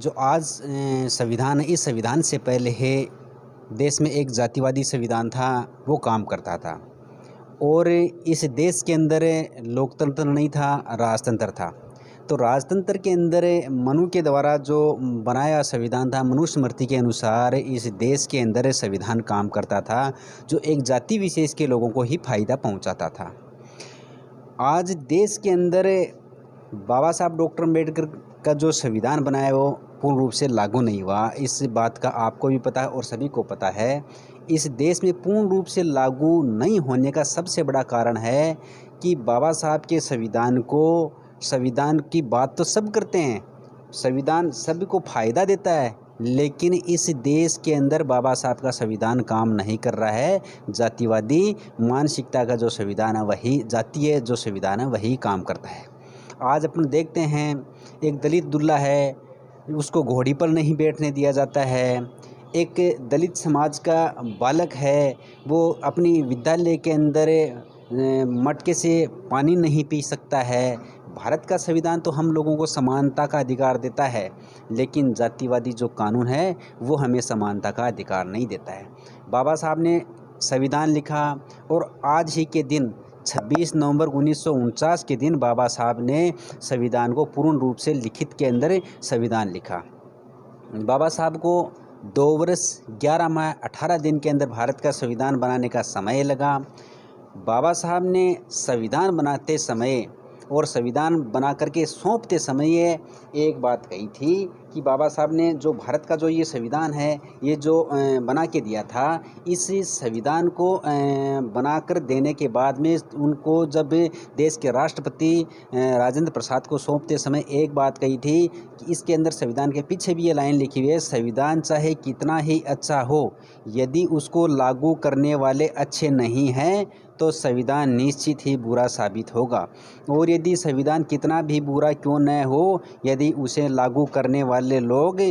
जो आज संविधान है, इस संविधान से पहले है देश में एक जातिवादी संविधान था, वो काम करता था। और इस देश के अंदर लोकतंत्र नहीं था, राजतंत्र था। तो राजतंत्र के अंदर मनु के द्वारा जो बनाया संविधान था, मनुस्मृति के अनुसार इस देश के अंदर संविधान काम करता था, जो एक जाति विशेष के लोगों को ही फायदा पहुंचाता था। आज देश के अंदर बाबा साहब डॉक्टर अम्बेडकर का जो संविधान बनाया है, वो पूर्ण रूप से लागू नहीं हुआ। इस बात का आपको भी पता है और सभी को पता है। इस देश में पूर्ण रूप से लागू नहीं होने का सबसे बड़ा कारण है कि बाबा साहब के संविधान की बात तो सब करते हैं, संविधान सभी को फ़ायदा देता है, लेकिन इस देश के अंदर बाबा साहब का संविधान काम नहीं कर रहा है। जातिवादी मानसिकता का जो संविधान है, वही जातीय जो संविधान है वही काम करता है। आज अपन देखते हैं, एक दलित दूल्हा है, उसको घोड़ी पर नहीं बैठने दिया जाता है। एक दलित समाज का बालक है, वो अपनी विद्यालय के अंदर मटके से पानी नहीं पी सकता है। भारत का संविधान तो हम लोगों को समानता का अधिकार देता है, लेकिन जातिवादी जो कानून है वो हमें समानता का अधिकार नहीं देता है। बाबा साहब ने संविधान लिखा और आज ही के दिन 26 नवंबर 1949 के दिन बाबा साहब ने संविधान को पूर्ण रूप से लिखित के अंदर संविधान लिखा। बाबा साहब को 2 वर्ष 11 माह 18 दिन के अंदर भारत का संविधान बनाने का समय लगा। बाबा साहब ने संविधान बनाते समय और संविधान बना करके सौंपते समय एक बात कही थी कि बाबा साहब ने जो भारत का जो ये संविधान है, ये जो बना के दिया था, इस संविधान को बनाकर देने के बाद में उनको जब देश के राष्ट्रपति राजेंद्र प्रसाद को सौंपते समय एक बात कही थी कि इसके अंदर संविधान के पीछे भी ये लाइन लिखी हुई है, संविधान चाहे कितना ही अच्छा हो, यदि उसको लागू करने वाले अच्छे नहीं हैं तो संविधान निश्चित ही बुरा साबित होगा। और यदि संविधान कितना भी बुरा क्यों न हो, यदि उसे लागू करने वाले लोग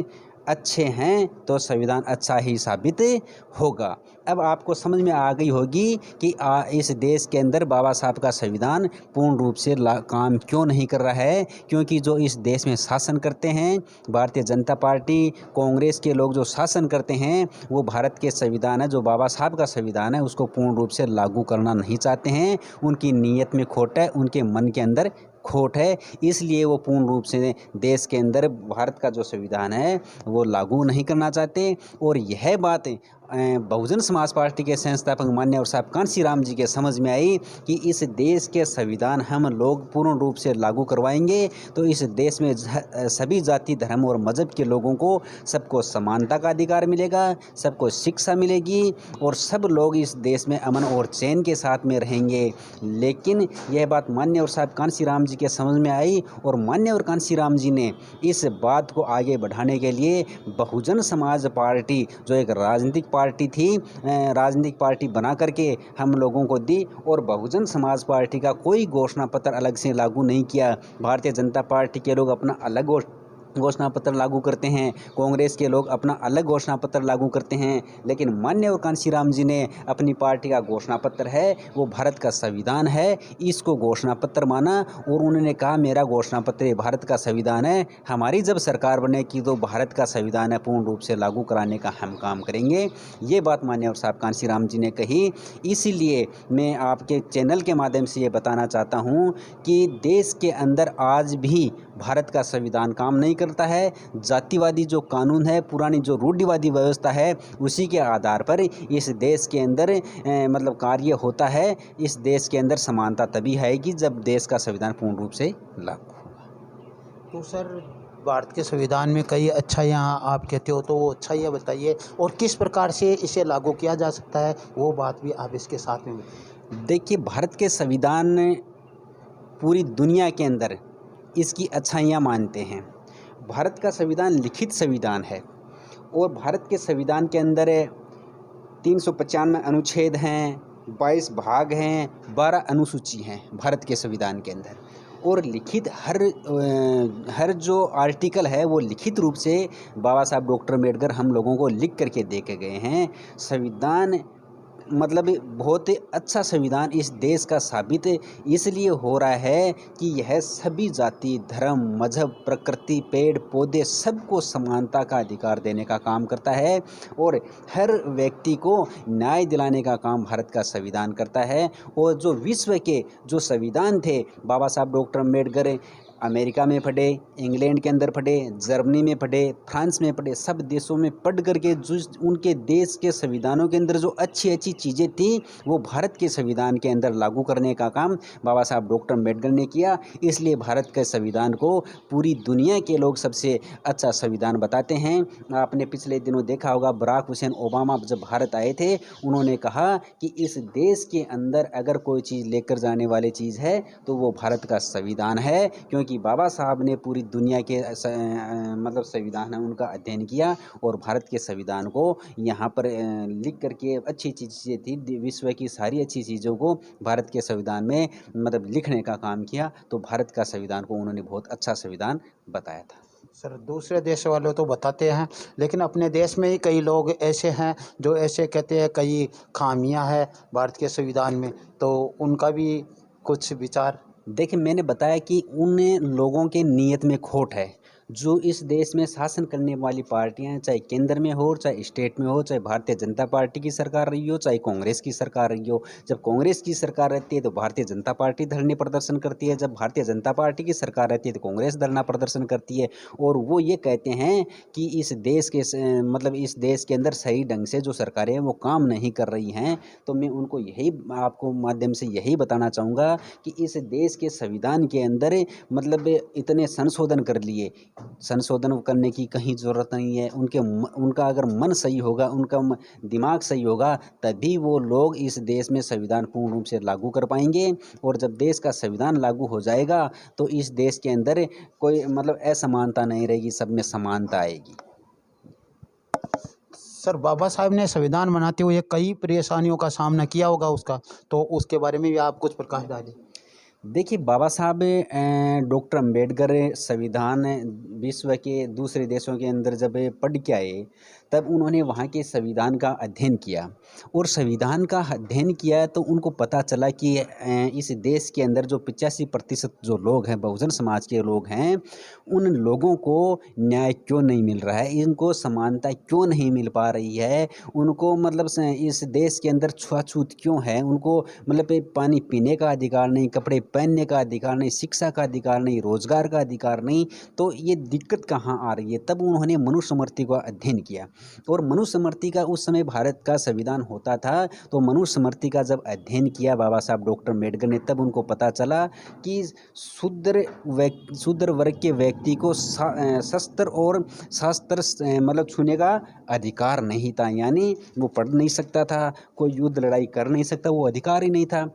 अच्छे हैं तो संविधान अच्छा ही साबित होगा। अब आपको समझ में आ गई होगी कि इस देश के अंदर बाबा साहब का संविधान पूर्ण रूप से काम क्यों नहीं कर रहा है। क्योंकि जो इस देश में शासन करते हैं, भारतीय जनता पार्टी, कांग्रेस के लोग जो शासन करते हैं, वो भारत के संविधान है, जो बाबा साहब का संविधान है, उसको पूर्ण रूप से लागू करना नहीं चाहते हैं। उनकी नीयत में खोट है, उनके मन के अंदर खोट है, इसलिए वो पूर्ण रूप से देश के अंदर भारत का जो संविधान है वो लागू नहीं करना चाहते। और यह बात बहुजन समाज पार्टी के संस्थापक माननीय साहब कांसी राम जी के समझ में आई कि इस देश के संविधान हम लोग पूर्ण रूप से लागू करवाएंगे तो इस देश में सभी जाति, धर्म और मजहब के लोगों को सबको समानता का अधिकार मिलेगा, सबको शिक्षा मिलेगी और सब लोग इस देश में अमन और चैन के साथ में रहेंगे। लेकिन यह बात माननीय साहब कांसी राम जी के समझ में आई और माननीय कांसी राम जी ने इस बात को आगे बढ़ाने के लिए बहुजन समाज पार्टी, जो एक राजनीतिक पार्टी थी, राजनीतिक पार्टी बना करके हम लोगों को दी। और बहुजन समाज पार्टी का कोई घोषणा पत्र अलग से लागू नहीं किया। भारतीय जनता पार्टी के लोग अपना अलग घोषणा पत्र लागू करते हैं, कांग्रेस के लोग अपना अलग घोषणा पत्र लागू करते हैं, लेकिन माननीय कांसी राम जी ने अपनी पार्टी का घोषणा पत्र है वो भारत का संविधान है, इसको घोषणा पत्र माना और उन्होंने कहा मेरा घोषणा पत्र भारत का संविधान है, हमारी जब सरकार बनेगी तो भारत का संविधान है पूर्ण रूप से लागू कराने का हम काम करेंगे। ये बात माननीय साहब कांसी राम जी ने कही। इसीलिए मैं आपके चैनल के माध्यम से ये बताना चाहता हूँ कि देश के अंदर आज भी भारत का संविधान काम नहीं करता है। जातिवादी जो कानून है, पुरानी जो रूढ़िवादी व्यवस्था है, उसी के आधार पर इस देश के अंदर मतलब कार्य होता है। इस देश के अंदर समानता तभी आएगी जब देश का संविधान पूर्ण रूप से लागू होगा। तो सर, भारत के संविधान में कई अच्छाइयाँ आप कहते हो, तो वो अच्छाइयाँ बताइए और किस प्रकार से इसे लागू किया जा सकता है, वो बात भी आप इसके साथ में बताइए। देखिए, भारत के संविधान पूरी दुनिया के अंदर इसकी अच्छाइयाँ मानते हैं। भारत का संविधान लिखित संविधान है और भारत के संविधान के अंदर 395 अनुच्छेद हैं, 22 भाग हैं, 12 अनुसूची हैं भारत के संविधान के अंदर। और लिखित हर जो आर्टिकल है वो लिखित रूप से बाबा साहब डॉक्टर अम्बेडकर हम लोगों को लिख करके दे के गए हैं। संविधान मतलब बहुत ही अच्छा संविधान इस देश का साबित इसलिए हो रहा है कि यह सभी जाति, धर्म, मजहब, प्रकृति, पेड़ पौधे सबको समानता का अधिकार देने का काम करता है और हर व्यक्ति को न्याय दिलाने का काम भारत का संविधान करता है। और जो विश्व के जो संविधान थे, बाबा साहब डॉक्टर अम्बेडकर अमेरिका में पढ़े, इंग्लैंड के अंदर पढ़े, जर्मनी में पढ़े, फ्रांस में पढ़े, सब देशों में पढ़ करके जो उनके देश के संविधानों के अंदर जो अच्छी अच्छी चीज़ें थी वो भारत के संविधान के अंदर लागू करने का काम बाबा साहब डॉक्टर अम्बेडकर ने किया। इसलिए भारत के संविधान को पूरी दुनिया के लोग सबसे अच्छा संविधान बताते हैं। आपने पिछले दिनों देखा होगा, बराक हुसैन ओबामा जब भारत आए थे, उन्होंने कहा कि इस देश के अंदर अगर कोई चीज़ लेकर जाने वाली चीज़ है तो वो भारत का संविधान है, क्योंकि बाबा साहब ने पूरी दुनिया के मतलब संविधान है उनका अध्ययन किया और भारत के संविधान को यहाँ पर लिख करके अच्छी चीज़ें थी, विश्व की सारी अच्छी चीज़ों को भारत के संविधान में मतलब लिखने का काम किया। तो भारत का संविधान को उन्होंने बहुत अच्छा संविधान बताया था। सर, दूसरे देश वाले तो बताते हैं, लेकिन अपने देश में ही कई लोग ऐसे हैं जो ऐसे कहते हैं कई खामियां हैं भारत के संविधान में, तो उनका भी कुछ विचार। देखिए, मैंने बताया कि उन लोगों के नीयत में खोट है। जो इस देश में शासन करने वाली पार्टियां हैं, चाहे केंद्र में हो, चाहे स्टेट में हो, चाहे भारतीय जनता पार्टी की सरकार रही हो, चाहे कांग्रेस की सरकार रही हो। जब कांग्रेस की सरकार रहती है तो भारतीय जनता पार्टी धरने प्रदर्शन करती है, जब भारतीय जनता पार्टी की सरकार रहती है तो कांग्रेस धरना प्रदर्शन करती है। और वो ये कहते हैं कि इस देश के मतलब इस देश के अंदर सही ढंग से जो सरकारें हैं वो काम नहीं कर रही हैं। तो मैं उनको यही आपको माध्यम से यही बताना चाहूँगा कि इस देश के संविधान के अंदर मतलब इतने संशोधन कर लिए, संशोधन करने की कहीं ज़रूरत नहीं है। उनका अगर मन सही होगा, उनका दिमाग सही होगा, तभी वो लोग इस देश में संविधान पूर्ण रूप से लागू कर पाएंगे। और जब देश का संविधान लागू हो जाएगा तो इस देश के अंदर कोई मतलब असमानता नहीं रहेगी, सब में समानता आएगी। सर, बाबा साहब ने संविधान बनाते हुए कई परेशानियों का सामना किया होगा उसका, तो उसके बारे में भी आप कुछ प्रकाश डालें। देखिए, बाबा साहब डॉक्टर अम्बेडकर संविधान विश्व के दूसरे देशों के अंदर जब पढ़ के आए, तब उन्होंने वहाँ के संविधान का अध्ययन किया। और संविधान का अध्ययन किया तो उनको पता चला कि इस देश के अंदर जो 85% जो लोग हैं, बहुजन समाज के लोग हैं, उन लोगों को न्याय क्यों नहीं मिल रहा है, इनको समानता क्यों नहीं मिल पा रही है, उनको मतलब इस देश के अंदर छुआछूत क्यों है, उनको मतलब पानी पीने का अधिकार नहीं, कपड़े पहनने का अधिकार नहीं, शिक्षा का अधिकार नहीं, रोजगार का अधिकार नहीं। तो ये दिक्कत कहाँ आ रही है? तब उन्होंने मनुस्मृति का अध्ययन किया। और मनुस्मृति का उस समय भारत का संविधान होता था, तो मनुस्मृति का जब अध्ययन किया बाबा साहब डॉक्टर अम्बेडकर ने, तब उनको पता चला कि शूद्र वर्ग के व्यक्ति को शस्त्र और शास्त्र मतलब छूने का अधिकार नहीं था। यानी वो पढ़ नहीं सकता था, कोई युद्ध लड़ाई कर नहीं सकता, वो अधिकार ही नहीं था।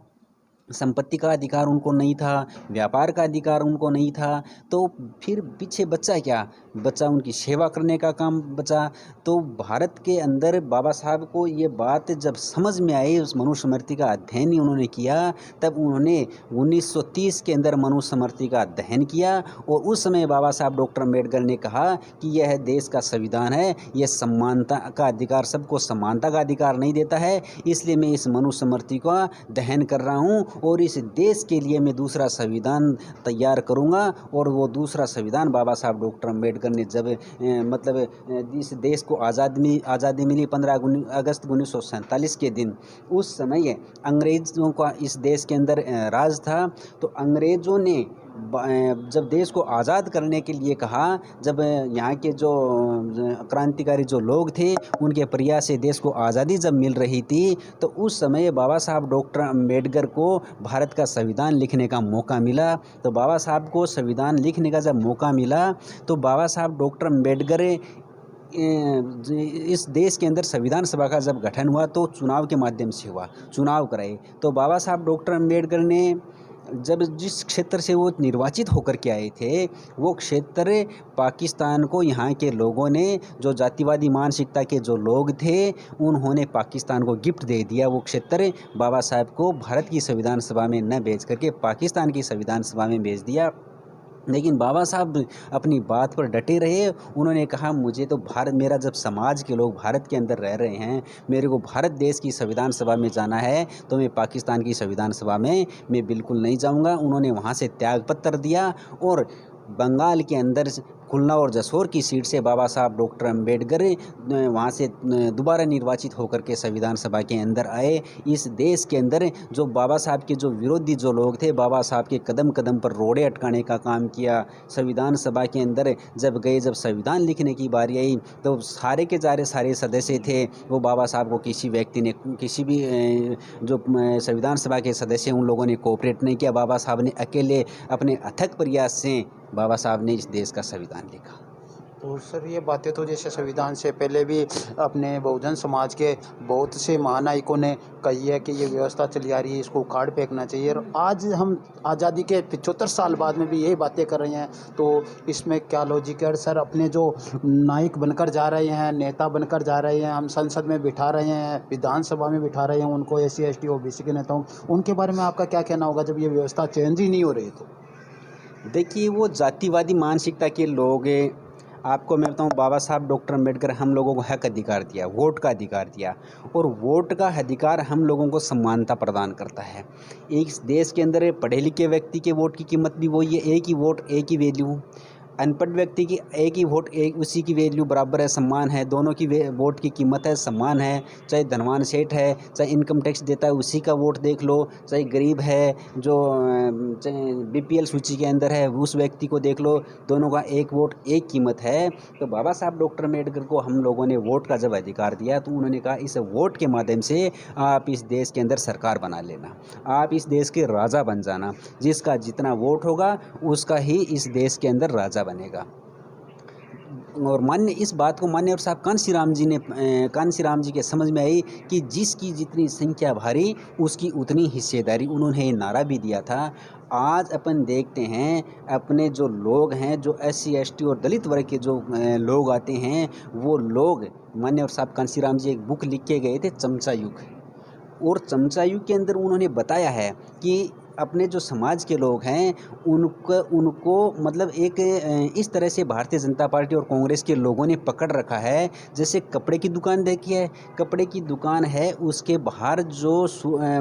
संपत्ति का अधिकार उनको नहीं था, व्यापार का अधिकार उनको नहीं था। तो फिर पीछे बचा क्या? बचा उनकी सेवा करने का काम बचा। तो भारत के अंदर बाबा साहब को ये बात जब समझ में आई, उस मनुस्मृति का अध्ययन ही उन्होंने किया, तब उन्होंने 1930 के अंदर मनुस्मृति का अध्ययन किया। और उस समय बाबा साहब डॉक्टर अम्बेडकर ने कहा कि यह देश का संविधान है, यह समानता का अधिकार, सबको समानता का अधिकार नहीं देता है, इसलिए मैं इस मनुस्मृति का अध्ययन कर रहा हूँ और इस देश के लिए मैं दूसरा संविधान तैयार करूंगा। और वो दूसरा संविधान बाबा साहब डॉक्टर अम्बेडकर ने जब मतलब इस देश को आज़ादी मिली 15 अगस्त 1947 के दिन, उस समय अंग्रेज़ों का इस देश के अंदर राज था। तो अंग्रेज़ों ने जब देश को आज़ाद करने के लिए कहा, जब यहाँ के जो क्रांतिकारी जो लोग थे उनके प्रयास से देश को आज़ादी जब मिल रही थी, तो उस समय बाबा साहब डॉक्टर अम्बेडकर को भारत का संविधान लिखने का मौका मिला। तो बाबा साहब को संविधान लिखने का जब मौका मिला, तो बाबा साहब डॉक्टर अम्बेडकर इस देश के अंदर संविधान सभा का जब गठन हुआ तो चुनाव के माध्यम से हुआ, चुनाव कराए। तो बाबा साहब डॉक्टर अम्बेडकर ने जब जिस क्षेत्र से वो निर्वाचित होकर के आए थे, वो क्षेत्र पाकिस्तान को यहाँ के लोगों ने, जो जातिवादी मानसिकता के जो लोग थे, उन्होंने पाकिस्तान को गिफ्ट दे दिया। वो क्षेत्र बाबा साहब को भारत की संविधान सभा में न भेज करके पाकिस्तान की संविधान सभा में भेज दिया। लेकिन बाबा साहब अपनी बात पर डटे रहे। उन्होंने कहा मुझे तो भारत, मेरा जब समाज के लोग भारत के अंदर रह रहे हैं, मेरे को भारत देश की संविधान सभा में जाना है, तो मैं पाकिस्तान की संविधान सभा में मैं बिल्कुल नहीं जाऊंगा। उन्होंने वहाँ से त्यागपत्र दिया और बंगाल के अंदर खुलना और जसोर की सीट से बाबा साहब डॉक्टर अंबेडकर वहाँ से दोबारा निर्वाचित होकर के संविधान सभा के अंदर आए। इस देश के अंदर जो बाबा साहब के जो विरोधी जो लोग थे, बाबा साहब के कदम कदम पर रोड़े अटकाने का काम किया। संविधान सभा के अंदर जब गए, जब संविधान लिखने की बारी आई, तो सारे के सारे सदस्य थे वो बाबा साहब को किसी व्यक्ति ने, किसी भी जो संविधान सभा के सदस्य उन लोगों ने कोऑपरेट नहीं किया। बाबा साहब ने अकेले अपने अथक प्रयास से बाबा साहब ने इस देश का संविधान लिखा। तो सर ये बातें तो जैसे संविधान से पहले भी अपने बहुजन समाज के बहुत से महानायकों ने कही है कि ये व्यवस्था चली आ रही है, इसको उखाड़ फेंकना चाहिए, और आज हम आज़ादी के 75 साल बाद में भी यही बातें कर रहे हैं। तो इसमें क्या लॉजिक है सर? अपने जो नायक बनकर जा रहे हैं, नेता बनकर जा रहे हैं, हम संसद में बिठा रहे हैं, विधानसभा में बिठा रहे हैं उनको, SC ST OBC के नेताओं, उनके बारे में आपका क्या कहना होगा जब ये व्यवस्था चेंज ही नहीं हो रही? तो देखिए, वो जातिवादी मानसिकता के लोग, आपको मैं बताऊं, बाबा साहब डॉक्टर अंबेडकर हम लोगों को हक अधिकार दिया, वोट का अधिकार दिया, और वोट का अधिकार हम लोगों को समानता प्रदान करता है। एक देश के अंदर पढ़े लिखे व्यक्ति के वोट की कीमत भी वही है, एक ही वोट एक ही वैल्यू। अनपढ़ व्यक्ति की एक ही वोट, एक उसी की वैल्यू बराबर है, सम्मान है, दोनों की वोट की कीमत है, सम्मान है। चाहे धनवान सेठ है, चाहे इनकम टैक्स देता है, उसी का वोट देख लो, चाहे गरीब है जो चाहे BPL सूची के अंदर है, उस व्यक्ति को देख लो, दोनों का एक वोट एक कीमत है। तो बाबा साहब डॉक्टर अम्बेडकर को हम लोगों ने वोट का जब अधिकार दिया, तो उन्होंने कहा इस वोट के माध्यम से आप इस देश के अंदर सरकार बना लेना, आप इस देश के राजा बन जाना, जिसका जितना वोट होगा उसका ही इस देश के अंदर राजा बनेगा। और मान्य इस बात को मान्य और साहब कांसी राम जी के समझ में आई कि जिसकी जितनी संख्या भारी उसकी उतनी हिस्सेदारी। उन्होंने ये नारा भी दिया था। आज अपन देखते हैं अपने जो लोग हैं, जो SC ST और दलित वर्ग के जो लोग आते हैं, वो लोग, मान्य और साहब कांसी राम जी एक बुक लिख के गए थे, चमचा युग, और चमचा युग के अंदर उन्होंने बताया है कि अपने जो समाज के लोग हैं उनको मतलब एक इस तरह से भारतीय जनता पार्टी और कांग्रेस के लोगों ने पकड़ रखा है। जैसे कपड़े की दुकान देखी है, कपड़े की दुकान है, उसके बाहर जो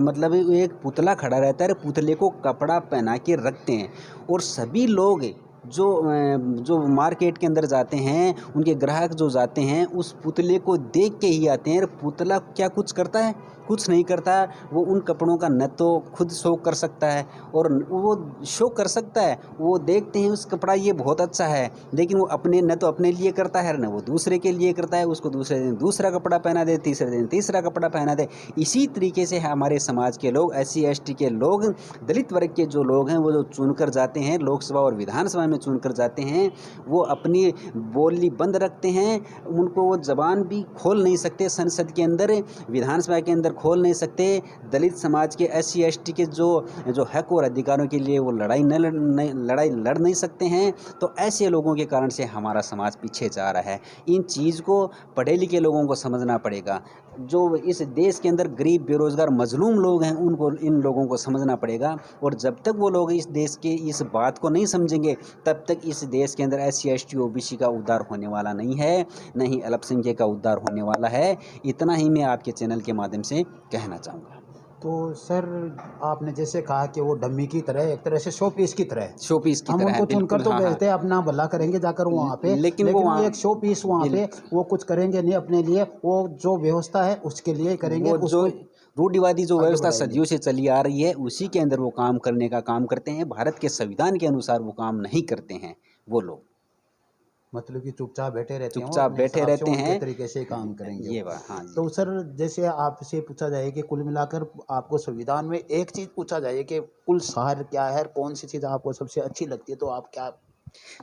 मतलब एक पुतला खड़ा रहता है, पुतले को कपड़ा पहना के रखते हैं, और सभी लोग जो मार्केट के अंदर जाते हैं, उनके ग्राहक जो जाते हैं, उस पुतले को देख के ही आते हैं। पुतला क्या कुछ करता है? कुछ नहीं करता। वो उन कपड़ों का न तो खुद शौक कर सकता है, और वो शौक कर सकता है, वो देखते हैं उस कपड़ा ये बहुत अच्छा है, लेकिन वो अपने न तो अपने लिए करता है, न वो दूसरे के लिए करता है। उसको दूसरे दिन दूसरा कपड़ा पहना दे, तीसरे दिन तीसरा कपड़ा पहना दे। इसी तरीके से हमारे समाज के लोग, SC ST के लोग, दलित वर्ग के जो लोग हैं, वो जो चुनकर जाते हैं लोकसभा और विधानसभा में चुनकर जाते हैं, वो अपनी बोली बंद रखते हैं। उनको वो जबान भी खोल नहीं सकते, संसद के अंदर, विधानसभा के अंदर खोल नहीं सकते। दलित समाज के SC ST के जो हक और अधिकारों के लिए वो लड़ाई लड़ नहीं सकते हैं। तो ऐसे लोगों के कारण से हमारा समाज पीछे जा रहा है। इन चीज़ को पढ़े लिखे लोगों को समझना पड़ेगा। जो इस देश के अंदर गरीब, बेरोजगार, मजलूम लोग हैं, उनको, इन लोगों को समझना पड़ेगा। और जब तक वो लोग इस देश के इस बात को नहीं समझेंगे, तब तक इस देश के अंदर SC ST OBC का उद्धार होने वाला नहीं है, नहीं अल्पसंख्यक का उद्धार होने वाला है। इतना ही मैं आपके चैनल के माध्यम से कहना चाहूँगा। तो सर आपने जैसे कहा कि वो डम्मी की तरह, एक तरह से शो पीस की तरह है, शो पीस की हम तरह है, उनको चुनकर बिल्कुल। तो हाँ, भेजते हैं, अपना भला करेंगे जाकर वहाँ पे, लेकिन वो वो एक शो पीस वहाँ पे, वो कुछ करेंगे नहीं अपने लिए, वो जो व्यवस्था है उसके लिए करेंगे, वो जो उसको रूढ़िवादी जो आगे व्यवस्था बढ़ाएंगे। सदियों से चली आ रही है, उसी के अंदर वो काम करने का काम करते हैं। भारत के संविधान के अनुसार वो काम नहीं करते हैं। वो लोग मतलब कि चुपचाप बैठे रहते हैं, वो चुपचाप अपने बैठे हिसाब से रहते उनके हैं। तरीके से काम करेंगे ये वो। बात, हाँ जी। तो सर जैसे आपसे पूछा जाए कि कुल मिलाकर आपको संविधान में एक चीज़ पूछा जाए कि कुल सार क्या है, कौन सी चीज़ आपको सबसे अच्छी लगती है, तो आप क्या?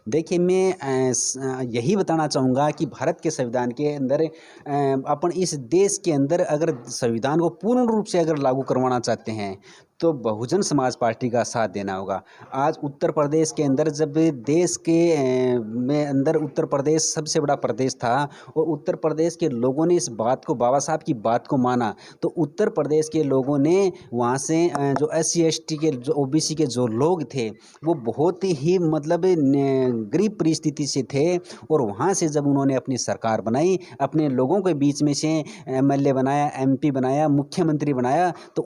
देखिए, मैं यही बताना चाहूँगा कि भारत के संविधान के अंदर अपन इस देश के अंदर अगर संविधान को पूर्ण रूप से अगर लागू करवाना चाहते हैं, तो बहुजन समाज पार्टी का साथ देना होगा। आज उत्तर प्रदेश के अंदर जब देश के में अंदर उत्तर प्रदेश सबसे बड़ा प्रदेश था और उत्तर प्रदेश के लोगों ने इस बात को, बाबा साहब की बात को माना, तो उत्तर प्रदेश के लोगों ने वहाँ से जो SC ST के, जो OBC के जो लोग थे, वो बहुत ही मतलब गरीब परिस्थिति से थे और वहाँ से जब उन्होंने अपनी सरकार बनाई, अपने लोगों के बीच में से MLA बनाया, MP बनाया, मुख्यमंत्री बनाया, तो